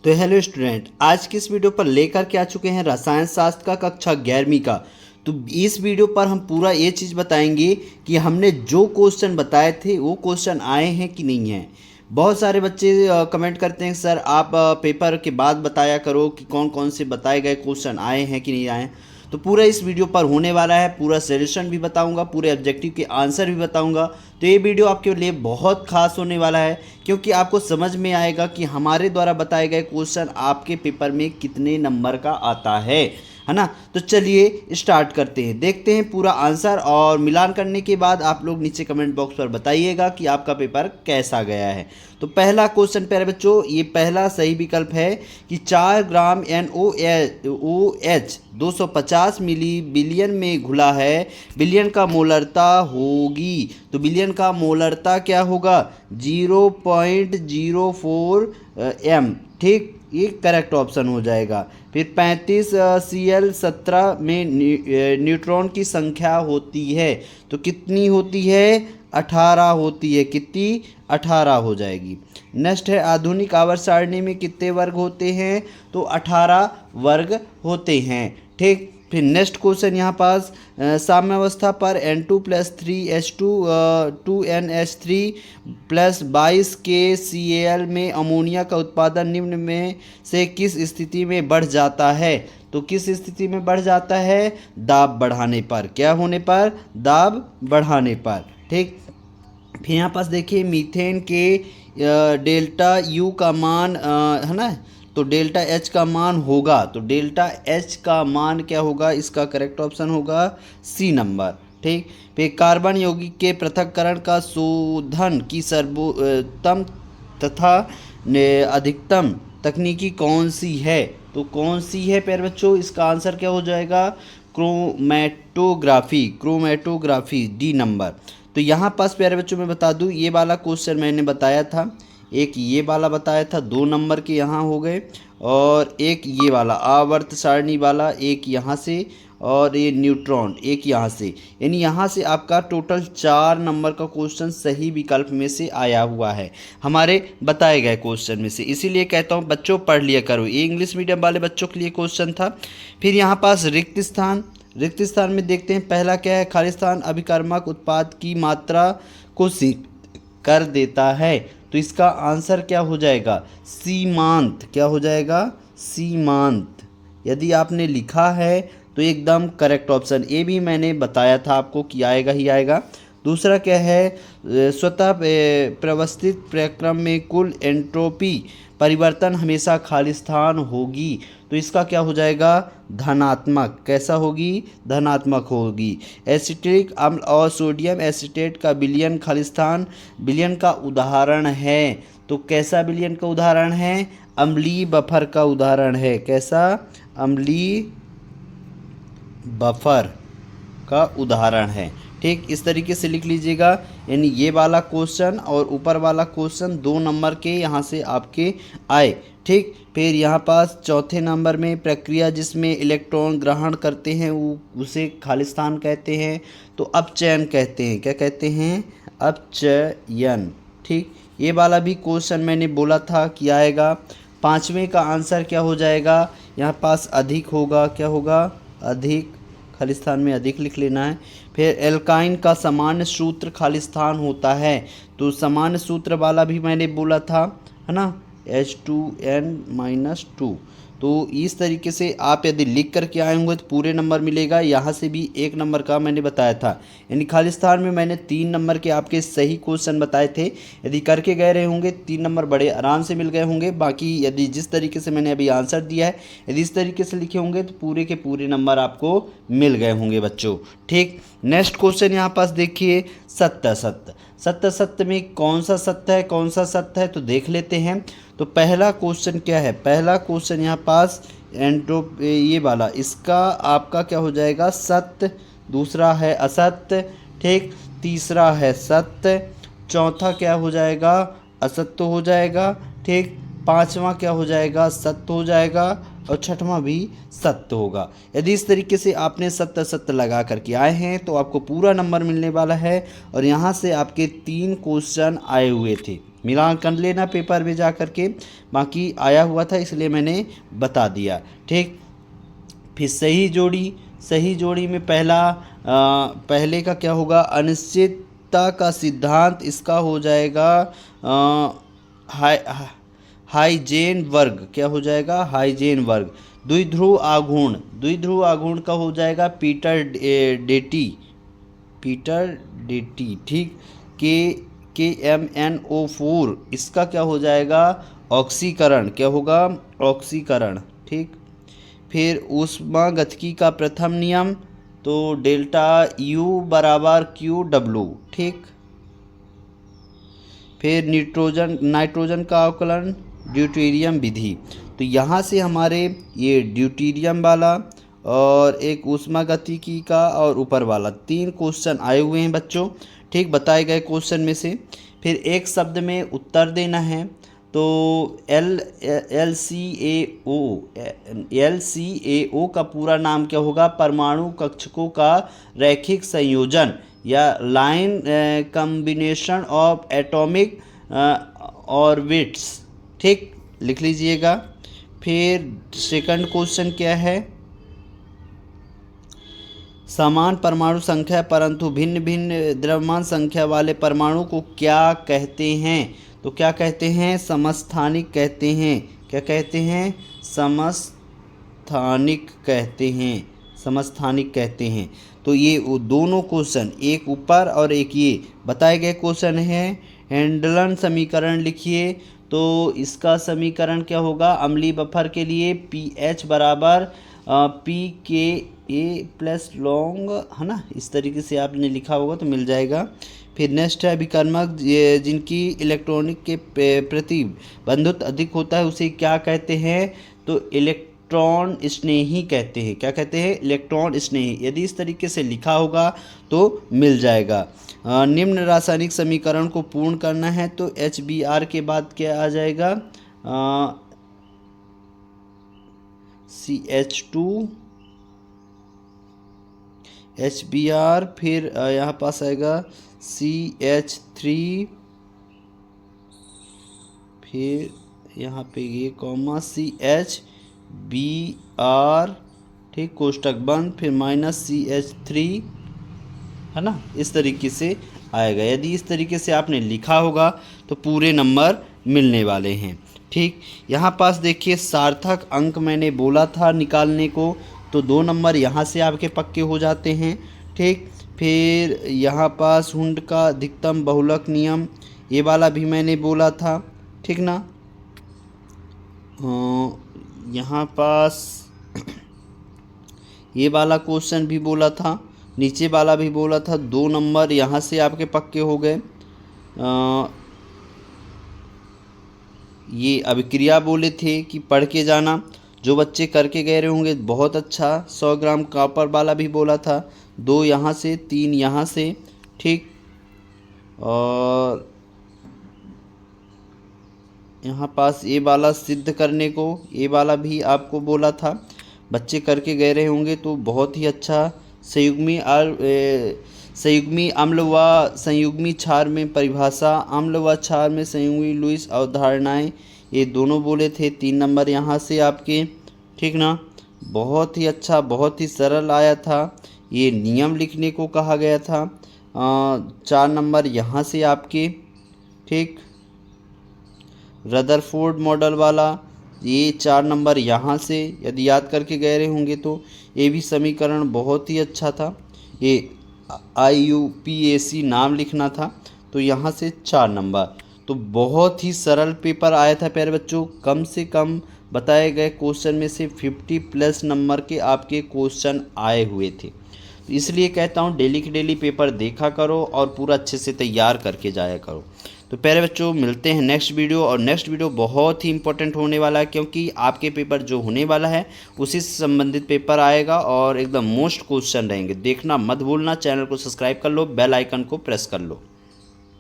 तो hello student, आज की इस वीडियो पर लेकर के आ चुके हैं रसायन शास्त्र का कक्षा 11वीं का। तो इस वीडियो पर हम पूरा ये चीज़ बताएंगे कि हमने जो क्वेश्चन बताए थे वो क्वेश्चन आए हैं कि नहीं हैं। बहुत सारे बच्चे कमेंट करते हैं सर आप पेपर के बाद बताया करो कि कौन कौन से बताए गए क्वेश्चन आए हैं कि नहीं आए हैं। तो पूरा इस वीडियो पर होने वाला है, पूरा सॉल्यूशन भी बताऊंगा, पूरे ऑब्जेक्टिव के आंसर भी बताऊंगा। तो ये वीडियो आपके लिए बहुत खास होने वाला है, क्योंकि आपको समझ में आएगा कि हमारे द्वारा बताए गए क्वेश्चन आपके पेपर में कितने नंबर का आता है ना। तो चलिए स्टार्ट करते हैं, देखते हैं पूरा आंसर, और मिलान करने के बाद आप लोग नीचे कमेंट बॉक्स पर बताइएगा कि आपका पेपर कैसा गया है। तो पहला क्वेश्चन प्यारे बच्चों, ये पहला सही विकल्प है कि 4 ग्राम NaOH 250 मिली बिलियन में घुला है, बिलियन का मोलरता होगी। तो बिलियन का मोलरता क्या होगा? 0.04 m। ठीक, ये करेक्ट ऑप्शन हो जाएगा। फिर 35 Cl17 में न्यूट्रॉन की संख्या होती है, तो कितनी होती है? 18 होती है। कितनी? 18 हो जाएगी। नेक्स्ट है आधुनिक आवर्त सारणी में कितने वर्ग होते हैं? तो 18 वर्ग होते हैं। ठीक, फिर नेक्स्ट क्वेश्चन यहाँ पास, साम्यावस्था पर N2+3H2 2NH3 प्लस 22 KCl में अमोनिया का उत्पादन निम्न में से किस स्थिति में बढ़ जाता है? तो किस स्थिति में बढ़ जाता है? दाब बढ़ाने पर। क्या होने पर? दाब बढ़ाने पर। ठीक, फिर यहाँ पास देखिए मीथेन के डेल्टा यू का मान है ना, तो डेल्टा एच का मान होगा, तो डेल्टा एच का मान क्या होगा? इसका करेक्ट ऑप्शन होगा सी नंबर। ठीक, फिर कार्बन यौगिक के पृथक्करण का शोधन की सर्वोत्तम तथा अधिकतम तकनीकी कौन सी है? तो कौन सी है प्यारे बच्चों? इसका आंसर क्या हो जाएगा? क्रोमैटोग्राफी। Chromatography, D number. तो यहाँ पास प्यारे बच्चों मैं बता दूँ, ये वाला क्वेश्चन मैंने बताया था, एक ये वाला बताया था, 2 नंबर के यहाँ हो गए, और एक ये वाला आवर्त सारणी वाला एक यहाँ से, और ये न्यूट्रॉन एक यहाँ से। यानी यहाँ से आपका टोटल 4 नंबर का क्वेश्चन सही विकल्प में से आया हुआ है हमारे बताए गए क्वेश्चन में से। इसीलिए कहता हूँ बच्चों पढ़ लिया करो, ये इंग्लिश मीडियम वाले बच्चों के लिए क्वेश्चन था। फिर यहाँ पास रिक्त स्थान, रिक्त स्थान में देखते हैं पहला क्या है? खाली स्थान अभिकर्मक उत्पाद की मात्रा को सीमित कर देता है, तो इसका आंसर क्या हो जाएगा? सीमांत। क्या हो जाएगा? सीमांत। यदि आपने लिखा है तो एकदम करेक्ट ऑप्शन, ये भी मैंने बताया था आपको कि आएगा ही आएगा। दूसरा क्या है? स्वतः प्रवस्थित प्रक्रम में कुल एंट्रोपी परिवर्तन हमेशा खालिस्तान होगी, तो इसका क्या हो जाएगा? धनात्मक। कैसा होगी? धनात्मक होगी। एसिटिक अम्ल और सोडियम एसिटेट का विलयन खालिस्तान विलयन का उदाहरण है, तो कैसा विलयन का उदाहरण है? अम्लीय बफर का उदाहरण है। कैसा? अम्लीय बफर का उदाहरण है। ठीक, इस तरीके से लिख लीजिएगा। यानी ये वाला क्वेश्चन और ऊपर वाला क्वेश्चन 2 नंबर के यहाँ से आपके आए। ठीक, फिर यहाँ पास चौथे नंबर में प्रक्रिया जिसमें इलेक्ट्रॉन ग्रहण करते हैं वो उसे खालिस्तान कहते हैं, तो अपचयन कहते हैं। क्या कहते हैं? अपचयन। ठीक, ये वाला भी क्वेश्चन मैंने बोला था कि आएगा। 5वें का आंसर क्या हो जाएगा? यहाँ पास अधिक होगा। क्या होगा? अधिक। खालिस्तान में अधिक लिख लेना है। फिर एल्काइन का सामान्य सूत्र खालिस्तान होता है, तो सामान्य सूत्र वाला भी मैंने बोला था, है ना, H2N-2। तो इस तरीके से आप यदि लिख करके आए होंगे तो पूरे नंबर मिलेगा। यहाँ से भी 1 नंबर का मैंने बताया था। यानी खालिस्तान में मैंने 3 नंबर के आपके सही क्वेश्चन बताए थे। यदि करके गए रहे होंगे 3 नंबर बड़े आराम से मिल गए होंगे। बाकी यदि जिस तरीके से मैंने अभी आंसर दिया है, यदि इस तरीके से लिखे होंगे तो पूरे के पूरे नंबर आपको मिल गए होंगे बच्चों। ठीक, नेक्स्ट क्वेश्चन यहाँ पास देखिए, सत्य सत्य। सत्य सत्य में कौन सा सत्य है, कौन सा सत्य है, तो देख लेते हैं। तो पहला क्वेश्चन क्या है? पहला क्वेश्चन यहाँ पास ये वाला, इसका आपका क्या हो जाएगा? सत्य। दूसरा है असत्य। ठीक, तीसरा है सत्य। चौथा क्या हो जाएगा? असत्य हो जाएगा। ठीक, 5वां क्या हो जाएगा? सत्य हो जाएगा, और 6वां भी सत्य होगा। यदि इस तरीके से आपने सत्य सत्य लगा करके आए हैं तो आपको पूरा नंबर मिलने वाला है। और यहाँ से आपके 3 क्वेश्चन आए हुए थे। मिलान कर लेना पेपर में जा कर के, बाकी आया हुआ था इसलिए मैंने बता दिया। ठीक, फिर सही जोड़ी में पहले का क्या होगा, अनिश्चितता का सिद्धांत, इसका हो जाएगा हाई हाइजेन वर्ग, क्या हो जाएगा, हाइजेन वर्ग। द्विध्रुव आघूर्ण का हो जाएगा पीटर डेटी। ठीक, KMnO4, इसका क्या हो जाएगा, ऑक्सीकरण, क्या होगा, ऑक्सीकरण। ठीक, फिर ऊष्मागतिकी का प्रथम नियम, तो डेल्टा U बराबर QW। ठीक, फिर नाइट्रोजन का अवकलन, ड्यूटेरियम विधि। तो यहाँ से हमारे ये ड्यूटेरियम वाला और एक ऊष्मागतिकी का और ऊपर वाला 3 क्वेश्चन आए हुए हैं बच्चों। ठीक, बताए गए क्वेश्चन में से फिर एक शब्द में उत्तर देना है। तो LCAO का पूरा नाम क्या होगा, परमाणु कक्षकों का रैखिक संयोजन या line combination of atomic orbits. ठीक, लिख लीजिएगा। फिर सेकंड क्वेश्चन क्या है, समान परमाणु संख्या परंतु भिन्न भिन्न द्रव्यमान संख्या वाले परमाणु को क्या कहते हैं, तो क्या कहते हैं, समस्थानिक कहते हैं। क्या कहते हैं, समस्थानिक कहते हैं। तो ये वो दोनों क्वेश्चन, एक ऊपर और एक ये बताए गए क्वेश्चन है। हैंडलन समीकरण लिखिए, तो इसका समीकरण क्या होगा, अम्लीय बफर के लिए pH बराबर pKa प्लस लॉन्ग, है ना, इस तरीके से आपने लिखा होगा तो मिल जाएगा। फिर नेक्स्ट है विकर्मक जिनकी इलेक्ट्रॉनिक के प्रति बंधुत्व अधिक होता है उसे क्या कहते हैं, तो इलेक्ट्रॉन स्नेही कहते हैं। क्या कहते हैं, इलेक्ट्रॉन स्नेही। यदि इस तरीके से लिखा होगा तो मिल जाएगा। निम्न रासायनिक समीकरण को पूर्ण करना है तो HBr के बाद क्या आ जाएगा, CH2 HBr, फिर यहाँ पास आएगा CH3, फिर यहाँ पे ये कॉमा CHBr। ठीक, कोष्टक बंद, फिर माइनस CH3, है ना, इस तरीके से आएगा। यदि इस तरीके से आपने लिखा होगा तो पूरे नंबर मिलने वाले हैं। ठीक, यहाँ पास देखिए सार्थक अंक मैंने बोला था निकालने को, तो 2 नंबर यहाँ से आपके पक्के हो जाते हैं। ठीक, फिर यहाँ पास हुंड का अधिकतम बहुलक नियम, ये वाला भी मैंने बोला था। ठीक ना, यहाँ पास ये वाला क्वेश्चन भी बोला था, नीचे वाला भी बोला था। 2 नंबर यहाँ से आपके पक्के हो गए। ये अभिक्रिया बोले थे कि पढ़ के जाना, जो बच्चे करके गए रहे होंगे बहुत अच्छा। 100 ग्राम कॉपर वाला भी बोला था, 2 यहाँ से 3 यहाँ से। ठीक, और यहाँ पास ये वाला सिद्ध करने को, ये वाला भी आपको बोला था, बच्चे करके गए रहे होंगे तो बहुत ही अच्छा। संयुग्मी अम्ल व संयुग्मी क्षार में परिभाषा, अम्ल व क्षार में संयुग्मी लुईस अवधारणाएं, ये दोनों बोले थे। 3 नंबर यहाँ से आपके। ठीक ना, बहुत ही अच्छा, बहुत ही सरल आया था। ये नियम लिखने को कहा गया था। 4 नंबर यहाँ से आपके। ठीक, रदरफोर्ड मॉडल वाला, ये 4 नंबर यहाँ से यदि याद करके गए रहे होंगे तो। ये भी समीकरण बहुत ही अच्छा था। ये IUPAC नाम लिखना था, तो यहाँ से 4 नंबर। तो बहुत ही सरल पेपर आया था प्यारे बच्चों। कम से कम बताए गए क्वेश्चन में से 50+ नंबर के आपके क्वेश्चन आए हुए थे। तो इसलिए कहता हूँ डेली की डेली पेपर देखा करो और पूरा अच्छे से तैयार करके जाया करो। तो प्यारे बच्चों मिलते हैं नेक्स्ट वीडियो, और नेक्स्ट वीडियो बहुत ही इंपॉर्टेंट होने वाला है, क्योंकि आपके पेपर जो होने वाला है उसी से संबंधित पेपर आएगा और एकदम मोस्ट क्वेश्चन रहेंगे। देखना मत भूलना, चैनल को सब्सक्राइब कर लो, बेल आइकन को प्रेस कर लो।